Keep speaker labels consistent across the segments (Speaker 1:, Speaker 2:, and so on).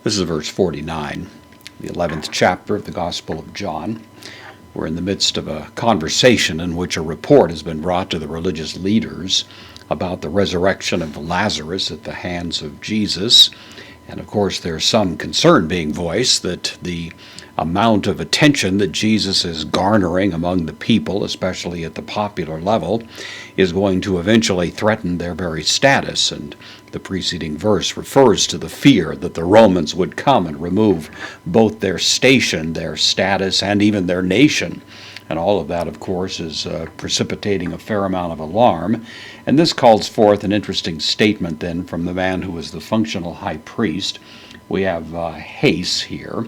Speaker 1: This is verse 49, the 11th chapter of the Gospel of John. We're in the midst of a conversation in which a report has been brought to the religious leaders about the resurrection of Lazarus at the hands of Jesus. And of course, there's some concern being voiced that the amount of attention that Jesus is garnering among the people, especially at the popular level, is going to eventually threaten their very status. And the preceding verse refers to the fear that the Romans would come and remove both their station, their status, and even their nation. And all of that, of course, is precipitating a fair amount of alarm. And this calls forth an interesting statement then from the man who was the functional high priest. We have heis here,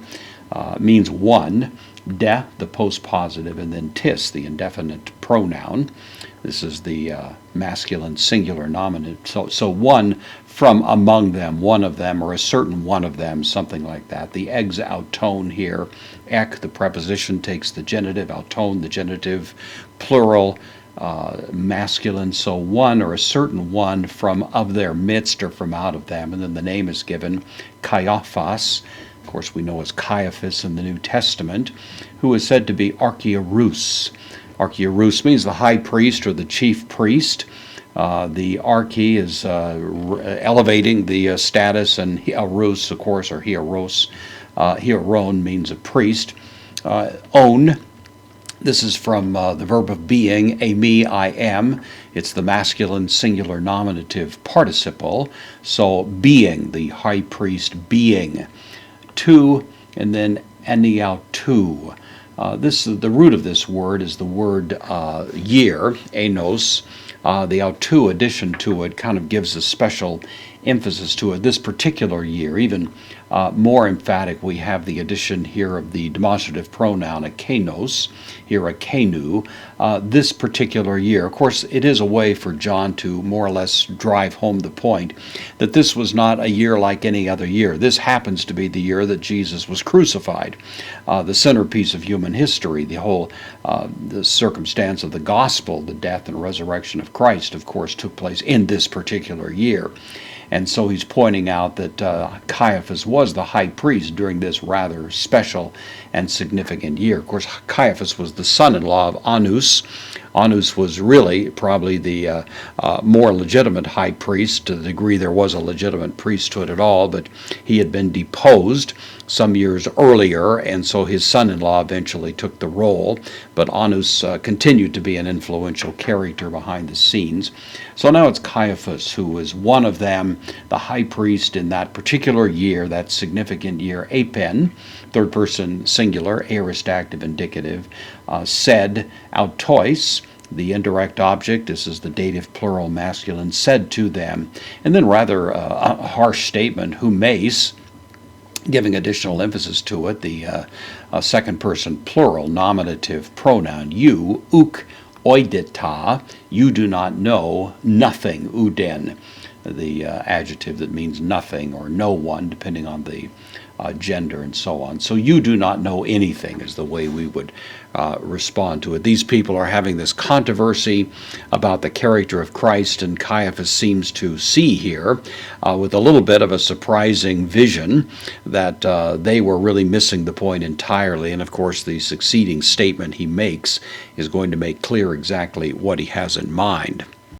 Speaker 1: means one, de, the postpositive, and then tis, the indefinite pronoun. This is the masculine singular nominative. So one from among them, one of them, or a certain one of them, something like that. The ex auton here, ek, the preposition, takes the genitive, auton, the genitive, plural, masculine. So one or a certain one from of their midst or from out of them. And then the name is given, Caiaphas. Of course, we know as Caiaphas in the New Testament, who is said to be archieros. Archieros means the high priest or the chief priest. The archi is elevating the status, and hieros, of course, or hieros. Hieron means a priest. On, this is from the verb of being, eimi, I am. It's the masculine singular nominative participle. So being, the high priest being. To, and then eniautou. The root of this word is the word year, enos. The autou addition to it kind of gives a special emphasis to it. This particular year, even more emphatic, we have the addition here of the demonstrative pronoun akenos, here akenu, this particular year. Of course, it is a way for John to more or less drive home the point that this was not a year like any other year. This happens to be the year that Jesus was crucified, the centerpiece of human history, the whole the circumstance of the gospel, the death and resurrection of Christ, of course, took place in this particular year. And so he's pointing out that Caiaphas was the high priest during this rather special and significant year. Of course, Caiaphas was the son-in-law of Annas. Annas was really probably the more legitimate high priest, to the degree there was a legitimate priesthood at all, but he had been deposed some years earlier, and so his son-in-law eventually took the role, but Annas continued to be an influential character behind the scenes. So now it's Caiaphas who is one of them, the high priest in that particular year, that significant year. Apen, third person singular, aorist active indicative, said, autois, the indirect object, this is the dative plural masculine, said to them, and then rather a harsh statement, humes, giving additional emphasis to it, the second person plural nominative pronoun, you, uk, oidita, you do not know, nothing, uden, the adjective that means nothing or no one, depending on the gender and so on. So you do not know anything is the way we would respond to it. These people are having this controversy about the character of Christ, and Caiaphas seems to see here with a little bit of a surprising vision that they were really missing the point entirely. And of course, the succeeding statement he makes is going to make clear exactly what he has in mind.